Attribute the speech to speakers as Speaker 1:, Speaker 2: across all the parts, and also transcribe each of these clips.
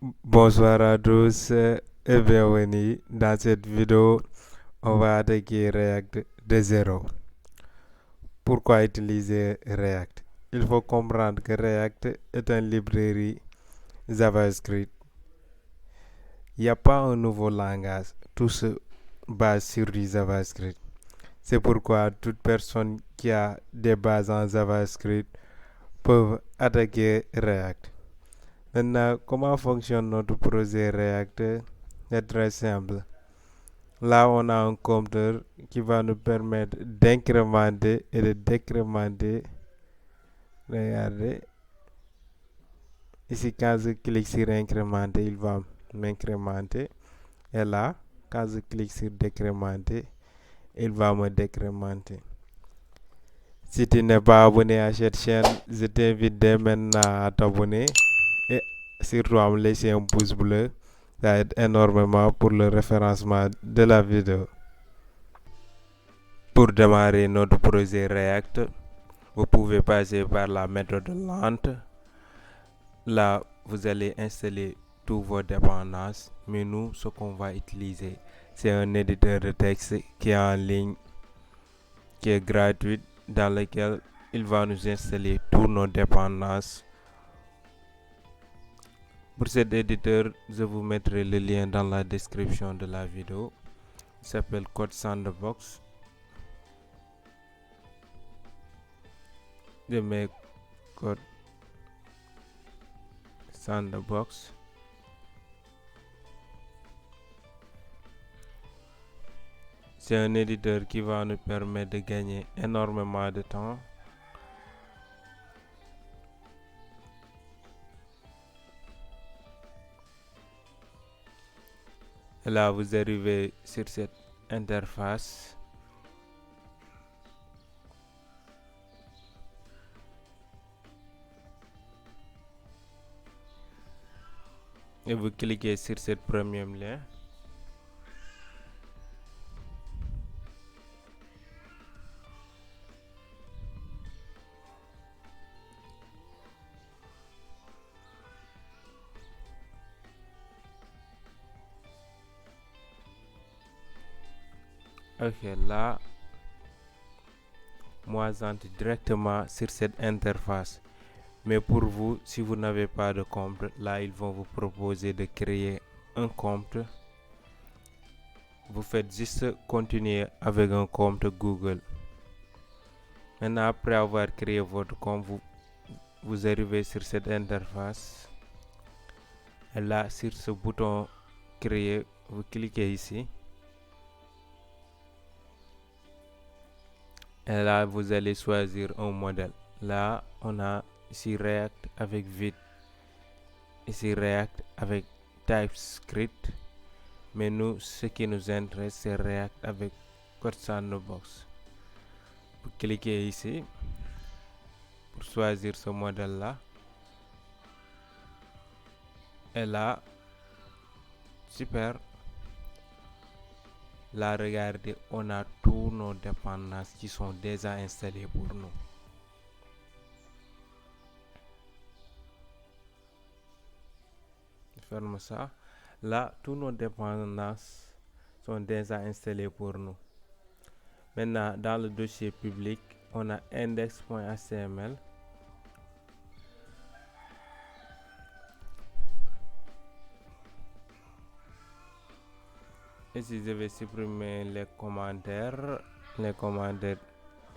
Speaker 1: Bonsoir à tous et bienvenue. Dans cette vidéo, on va attaquer React de zéro. Pourquoi utiliser React? Il faut comprendre que React est une librairie JavaScript. Il n'y a pas un nouveau langage. Tout se base sur du JavaScript. C'est pourquoi toute personne qui a des bases en JavaScript peut attaquer React. Maintenant, comment fonctionne notre projet React? C'est très simple. Là, on a un compteur qui va nous permettre d'incrémenter et de décrémenter. Regardez. Ici, quand je clique sur incrémenter, il va m'incrémenter. Et là, quand je clique sur décrémenter, il va me décrémenter. Si tu n'es pas abonné à cette chaîne, je t'invite dès maintenant à t'abonner et surtout à me laisser un pouce bleu. Ça aide énormément pour le référencement de la vidéo. Pour démarrer notre projet React, vous pouvez passer par la méthode lente. Là, vous allez installer toutes vos dépendances. Mais nous, ce qu'on va utiliser, c'est un éditeur de texte qui est en ligne, qui est gratuit, dans lequel il va nous installer toutes nos dépendances. Pour cet éditeur, je vous mettrai le lien dans la description de la vidéo. Il s'appelle Code Sandbox. Je mets Code Sandbox. C'est un éditeur qui va nous permettre de gagner énormément de temps. Et là, vous arrivez sur cette interface. Et vous cliquez sur ce premier lien. Ok, là, moi j'entre directement sur cette interface. Mais pour vous, si vous n'avez pas de compte, là, ils vont vous proposer de créer un compte. Vous faites juste continuer avec un compte Google. Maintenant, après avoir créé votre compte, vous arrivez sur cette interface. Et là, sur ce bouton créer, vous cliquez ici. Et là, vous allez choisir un modèle. Là, on a ici React avec Vite. Ici React avec TypeScript. Mais nous, ce qui nous intéresse, c'est React avec Code Sandbox. Vous cliquez ici pour choisir ce modèle-là. Et là, super. Là, regardez, on a tous nos dépendances qui sont déjà installées pour nous. Ferme ça. Là, tous nos dépendances sont déjà installées pour nous. Maintenant, dans le dossier public, on a index.html. Ici, je vais supprimer les commentaires. Les commentaires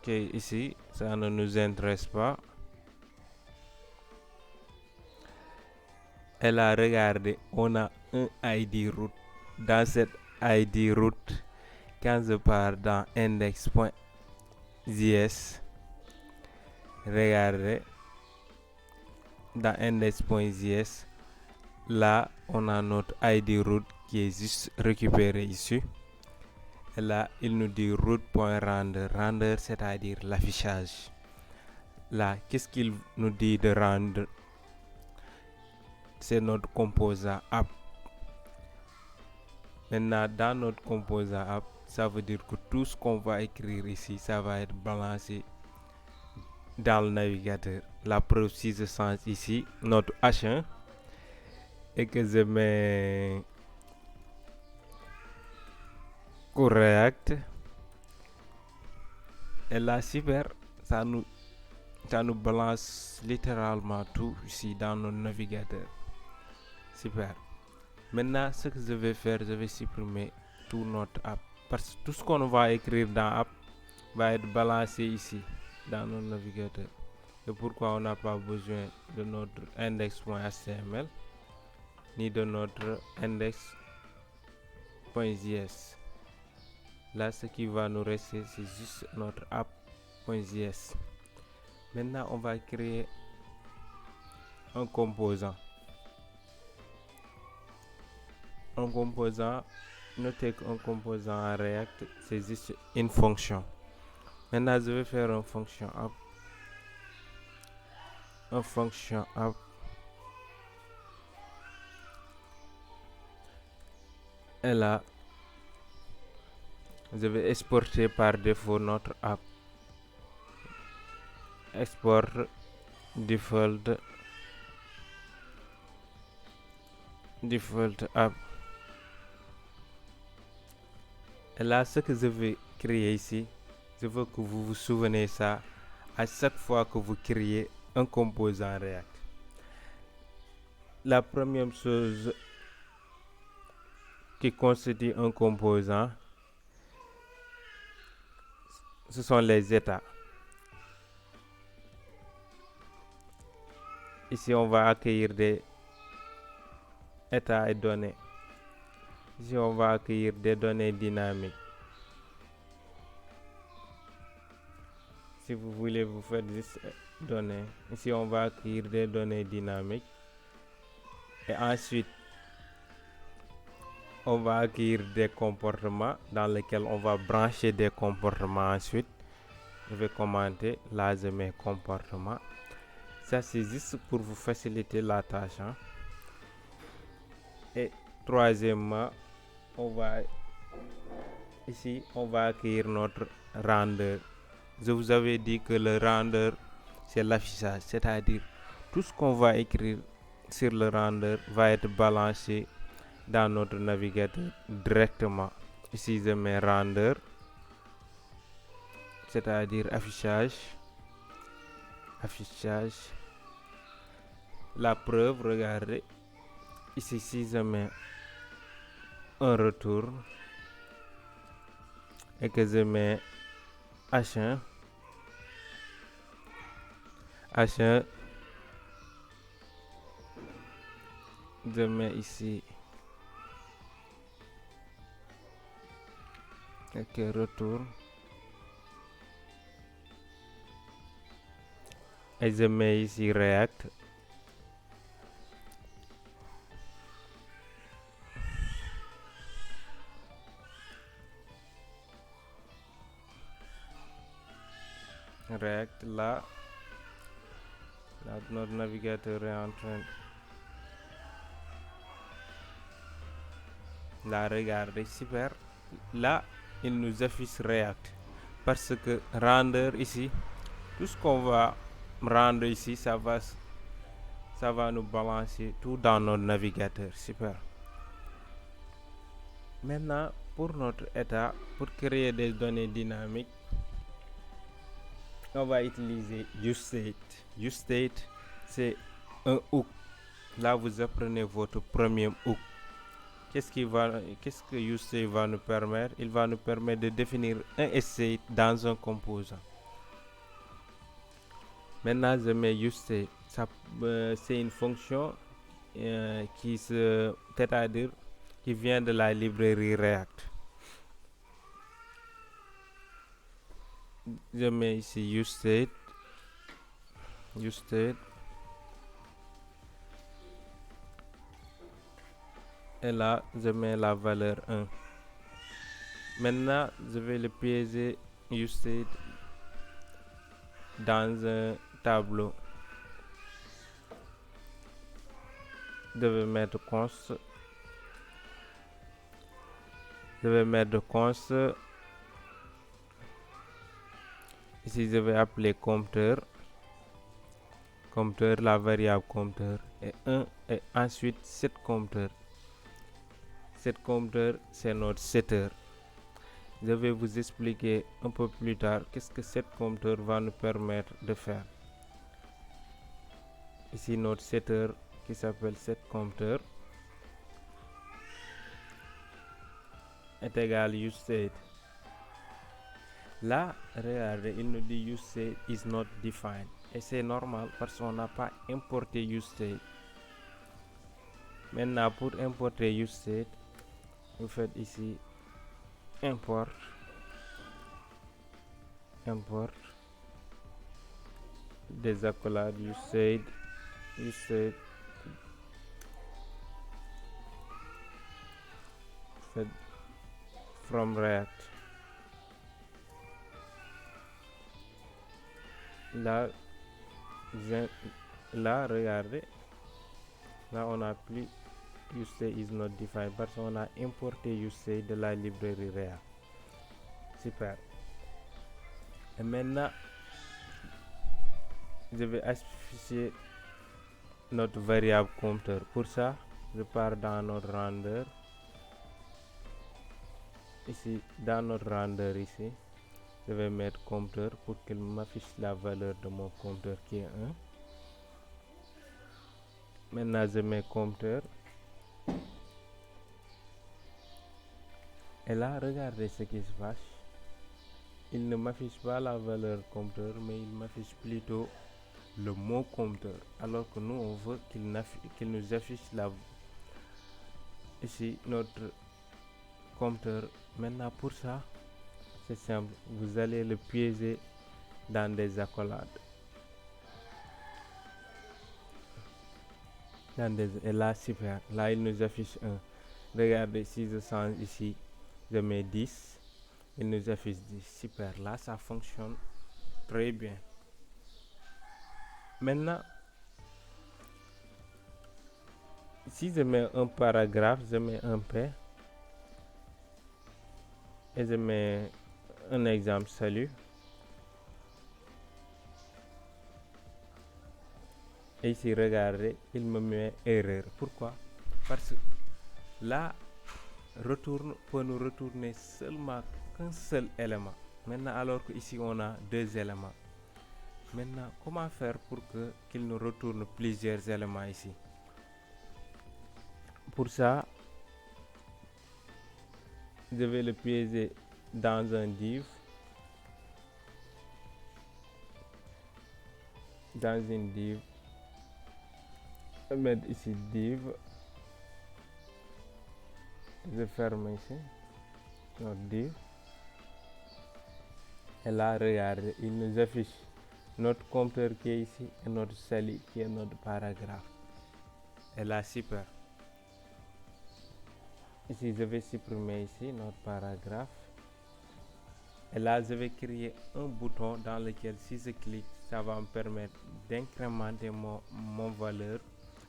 Speaker 1: qui ici, ça ne nous intéresse pas. Et là, regardez, on a un ID root. Dans cette ID root, quand je pars dans index.js, regardez, dans index.js, là, on a notre ID root qui est juste récupéré ici. Et là, il nous dit root.render. Render, c'est-à-dire l'affichage. Là, qu'est-ce qu'il nous dit de rendre? C'est notre composant app. Maintenant, dans notre composant app, ça veut dire que tout ce qu'on va écrire ici, ça va être balancé dans le navigateur. La preuve, si je change ici, notre H1, et que je mets pour React. Et là, super, ça nous balance littéralement tout ici dans notre navigateur. Super. Maintenant, ce que je vais faire, je vais supprimer tout notre app. Parce que tout ce qu'on va écrire dans l'app va être balancé ici, dans notre navigateur. Et pourquoi on n'a pas besoin de notre index.html ni de notre index.js. Là, ce qui va nous rester, c'est juste notre app.js. Maintenant, on va créer un composant. Un composant, notez qu'un composant en React, c'est juste une fonction. Maintenant, je vais faire une fonction app. Une fonction app. Et là, je vais exporter par défaut notre app. Export default app. Et là, ce que je vais créer ici, je veux que vous vous souvenez ça à chaque fois que vous créez un composant React. La première chose qui constitue un composant, ce sont les états. Ici, on va accueillir des états et données. Ici, on va accueillir des données dynamiques. Si vous voulez, vous faites juste données. Ici, on va accueillir des données dynamiques. Et ensuite, on va accueillir des comportements dans lesquels on va brancher des comportements ensuite. Je vais commenter. Là, je mets comportement. Ça, c'est juste pour vous faciliter la tâche. Et troisièmement, ici, on va accueillir notre render. Je vous avais dit que le render, c'est l'affichage. C'est-à-dire, tout ce qu'on va écrire sur le render va être balancé dans notre navigateur directement. Ici, je mets render, c'est-à-dire affichage. La preuve, regardez. Ici, si je mets un retour et que je mets H1, je mets ici et retour et je mets ici React. Là, notre navigateur est en train. Là, regardez, super. Là, il nous affiche React. Parce que render ici, tout ce qu'on va rendre ici, ça va nous balancer tout dans notre navigateur. Super. Maintenant, pour notre état, pour créer des données dynamiques, on va utiliser useState. useState, c'est un hook. Là, vous apprenez votre premier hook. Qu'est-ce que useState va nous permettre? Il va nous permettre de définir un state dans un composant. Maintenant, je mets useState. C'est une fonction c'est-à-dire qui vient de la librairie React. Je mets ici useState. Et là, je mets la valeur 1. Maintenant, je vais le piéger useState dans un tableau. Je vais mettre const. Ici, je vais appeler compteur. compteur, la variable compteur et 1 et ensuite set compteur. Set compteur, c'est notre setter. Je vais vous expliquer un peu plus tard qu'est-ce que set compteur va nous permettre de faire. Ici notre setter qui s'appelle set compteur est égal useState. Là, regardez, il nous dit useState is not defined. Et c'est normal parce qu'on n'a pas importé useState. Maintenant, pour importer useState, vous faites ici import des accolades useState from React. Là, regardez, là on a plus useState is not defined parce qu'on a importé useState de la librairie React. Super. Et maintenant, je vais afficher notre variable compteur. Pour ça, je pars dans notre render. Ici, dans notre render ici, je vais mettre compteur pour qu'il m'affiche la valeur de mon compteur qui est 1. Maintenant, je mets compteur. Et là, regardez ce qui se passe. Il ne m'affiche pas la valeur compteur, mais il m'affiche plutôt le mot compteur. Alors que nous, on veut qu'il nous affiche ici notre compteur. Maintenant, pour ça, c'est simple. Vous allez le piéger dans des accolades. Et là, super. Là, il nous affiche 1. Regardez, si je change ici, je mets 10. Il nous affiche 10. Super. Là, ça fonctionne très bien. Maintenant, si je mets un paragraphe, je mets un P. Et je mets un exemple salut. Et ici, regardez, il me met erreur. Pourquoi? Parce que là, peut nous retourner seulement qu'un seul élément. Maintenant, alors qu'ici, on a 2 éléments. Maintenant, comment faire pour qu'il nous retourne plusieurs éléments ici? Pour ça, je vais le piéger dans un div. Dans une div. Je vais mettre ici div. Je ferme ici notre div. Et là, regardez, il nous affiche notre compteur qui est ici et notre salut qui est notre paragraphe. Et là, super. Ici, je vais supprimer ici notre paragraphe. Et là, je vais créer un bouton dans lequel, si je clique, ça va me permettre d'incrémenter mon valeur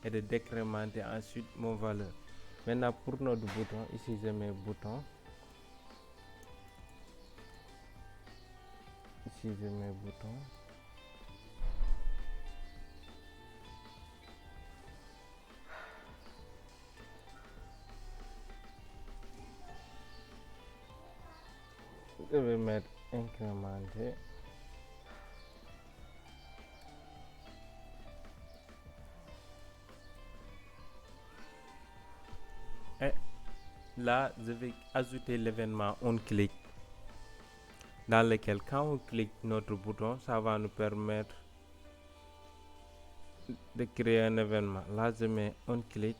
Speaker 1: et de décrémenter ensuite mon valeur. Maintenant, pour notre bouton, ici, je mets bouton. Ici, je mets bouton. Je vais mettre incrémenter. Et là, je vais ajouter l'événement onClick dans lequel, quand on clique notre bouton, ça va nous permettre de créer un événement. Là, je mets onClick.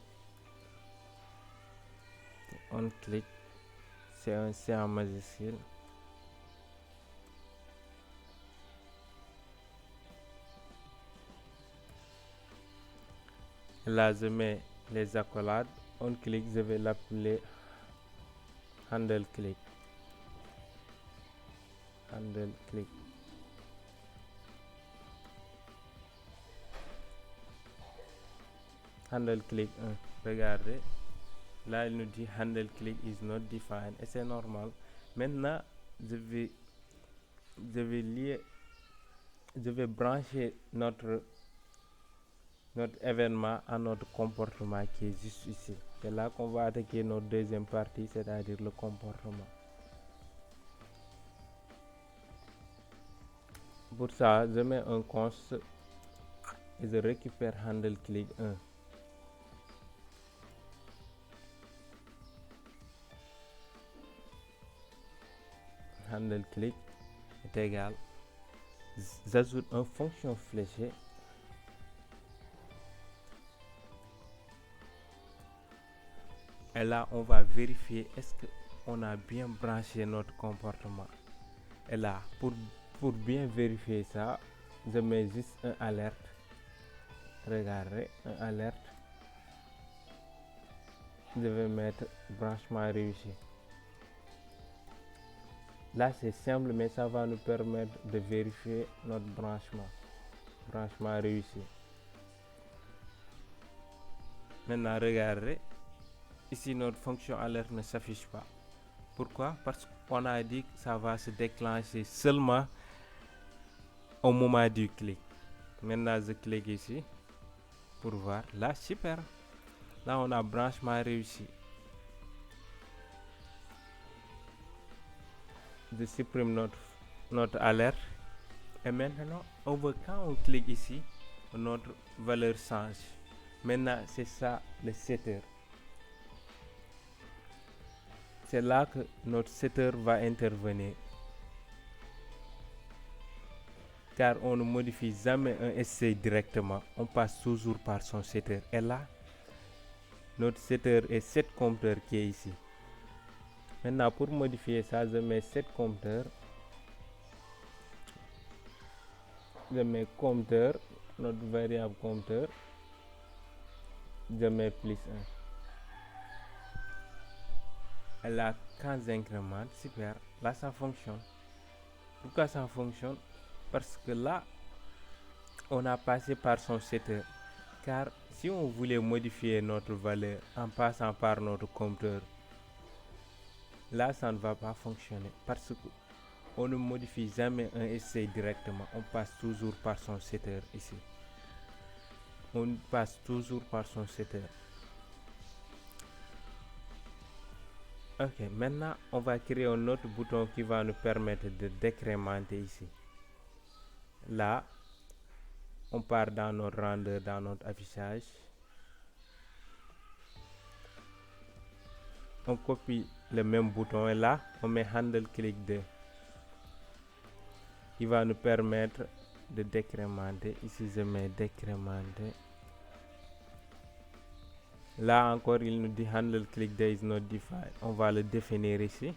Speaker 1: OnClick, c'est un C en majuscule. Là, je mets les accolades. OnClick, je vais l'appeler handleClick. HandleClick. HandleClick 1. Regardez. Là, il nous dit handleClick is not defined. Et c'est normal. Maintenant, je vais brancher notre notre événement à notre comportement qui est juste ici. C'est là qu'on va attaquer notre deuxième partie, c'est-à-dire le comportement. Pour ça, je mets un const et je récupère handle click 1. Handle click est égal. J'ajoute une fonction fléchée et là on va vérifier est-ce qu'on a bien branché notre comportement. Et là pour bien vérifier ça, je mets juste un alerte. Regardez, un alerte. Je vais mettre branchement réussi. Là c'est simple, mais ça va nous permettre de vérifier notre branchement réussi. Maintenant regardez, ici notre fonction alerte ne s'affiche pas. Pourquoi? Parce qu'on a dit que ça va se déclencher seulement au moment du clic. Maintenant je clique ici pour voir. Là super, là on a branchement réussi. Je supprime notre alerte et maintenant quand on clique ici, notre valeur change. Maintenant c'est ça le setter. C'est là que notre setter va intervenir, car on ne modifie jamais un SC directement, on passe toujours par son setter. Et là notre setter est set compteur qui est ici. Maintenant pour modifier ça, je mets set compteur, je mets compteur, notre variable compteur, je mets plus 1. Et là quand j'incrémente, super, là ça fonctionne. Pourquoi ça fonctionne? Parce que là on a passé par son setter. Car si on voulait modifier notre valeur en passant par notre compteur, là ça ne va pas fonctionner parce qu'on ne modifie jamais un SC directement, on passe toujours par son setter ici. On passe toujours par son setter. Ok, maintenant on va créer un autre bouton qui va nous permettre de décrémenter ici. Là, on part dans notre render, dans notre affichage. On copie le même bouton et là, on met handle click 2. Il va nous permettre de décrémenter. Ici, je mets décrémenter. Là encore, il nous dit handle click 2 is not defined. On va le définir ici,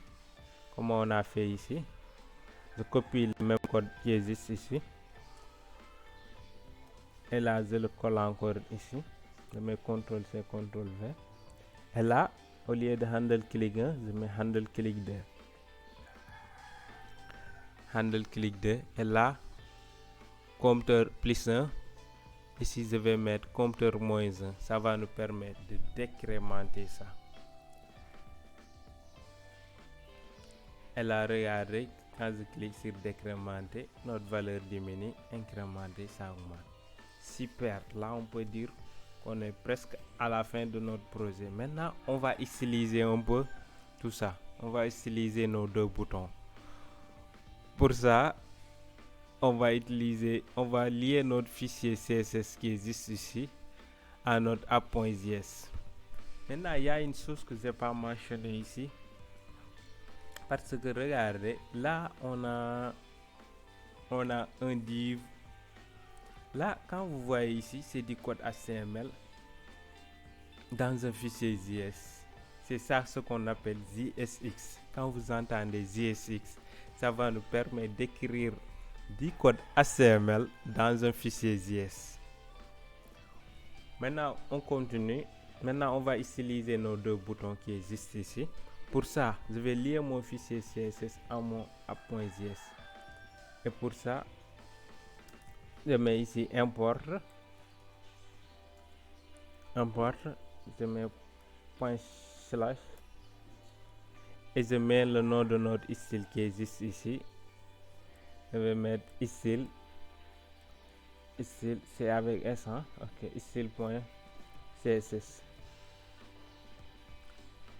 Speaker 1: comme on a fait ici. Je copie le même code qui existe ici. Et là, je le colle encore ici. Je mets CTRL-C, CTRL-V. Et là, au lieu de handle click 1, je mets handle click 2. Handle click 2. Et là, compteur plus 1. Ici, je vais mettre compteur moins 1. Ça va nous permettre de décrémenter ça. Et là, regardez, quand je clique sur décrémenter, notre valeur diminue, incrémenter, ça augmente. Super, là on peut dire qu'on est presque à la fin de notre projet. Maintenant, on va utiliser un peu tout ça. On va utiliser nos deux boutons. Pour ça, on va lier notre fichier CSS qui existe ici à notre app.js. Maintenant, il y a une chose que je n'ai pas mentionnée ici. Parce que regardez, là on a un div. Là, quand vous voyez ici, c'est du code HTML dans un fichier JS. C'est ça ce qu'on appelle JSX. Quand vous entendez JSX, ça va nous permettre d'écrire du code HTML dans un fichier JS. Maintenant, on continue. Maintenant, on va utiliser nos deux boutons qui existent ici. Pour ça, je vais lier mon fichier CSS à mon app.js. Et pour ça, je mets ici import, je mets ./ et je mets le nom de notre style qui existe ici. Je vais mettre style style, c'est avec S, hein? Ok, style.css.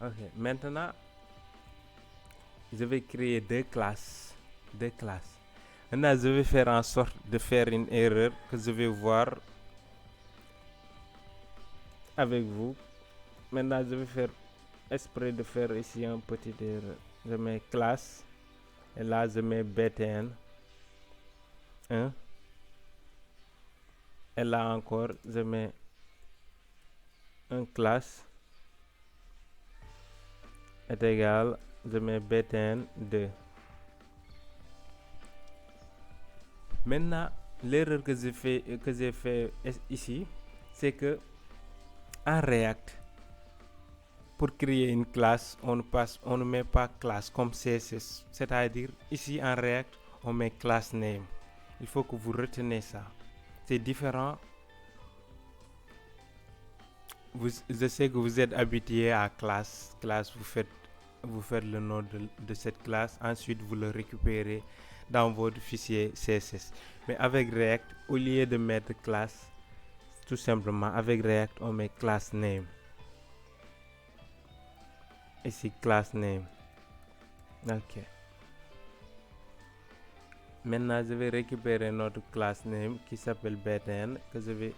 Speaker 1: Ok, maintenant, je vais créer deux classes. Maintenant, je vais faire en sorte de faire une erreur que je vais voir avec vous. Maintenant, je vais faire exprès de faire ici un petit erreur. Je mets classe et là je mets btn 1 et là encore je mets un classe est égal, je mets btn 2. Maintenant, l'erreur que j'ai fait ici, c'est que en React, pour créer une classe, on ne met pas classe comme CSS. C'est-à-dire, ici en React, on met class name. Il faut que vous retenez ça. C'est différent. Je sais que vous êtes habitué à classe. Vous faites le nom de cette classe. Ensuite, vous le récupérez dans votre fichier CSS. Mais avec React, au lieu de mettre classe, tout simplement, avec React, on met class name. Ici, class name. Ok. Maintenant, je vais récupérer notre class name qui s'appelle btn, que je vais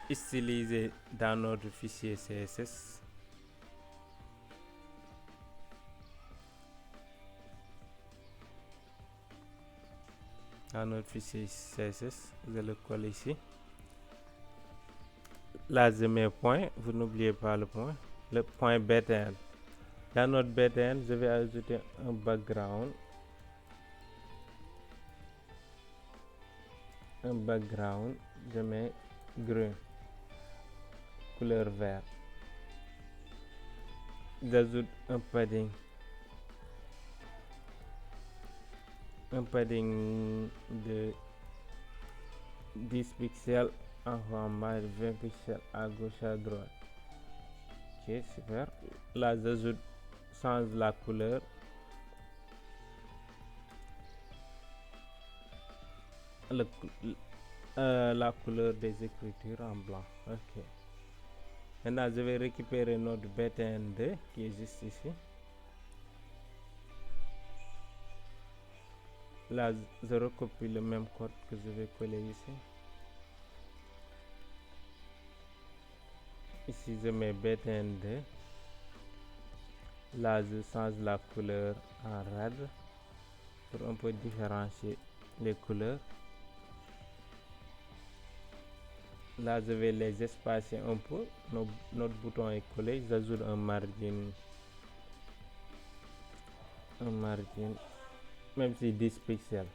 Speaker 1: utiliser dans notre fichier CSS. Dans notre fichier CSS, je le colle ici. Là, je mets point, vous n'oubliez pas le point btn. Dans notre btn, je vais ajouter un background. Je mets green, couleur vert. J'ajoute un padding de 10 pixels en haut en bas et 20 pixels à gauche à droite. Ok, super. Là, j'ajoute, change la couleur. La couleur des écritures en blanc. Ok. Maintenant, je vais récupérer notre btn2 qui est juste ici. Là, je recopie le même code que je vais coller ici. Ici, je mets btn2. Là, je change la couleur en red pour un peu différencier les couleurs. Là, je vais les espacer un peu. Notre bouton est collé. J'ajoute un margin, même si 10 pixels.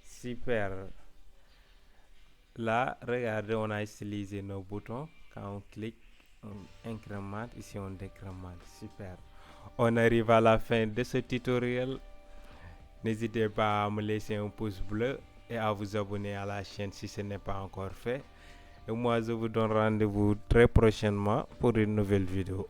Speaker 1: Super. Là, regardez, on a stylisé nos boutons. Quand on clique, on incrémente. Ici, on décrémente. Super. On arrive à la fin de ce tutoriel. N'hésitez pas à me laisser un pouce bleu et à vous abonner à la chaîne si ce n'est pas encore fait. Et moi, je vous donne rendez-vous très prochainement pour une nouvelle vidéo.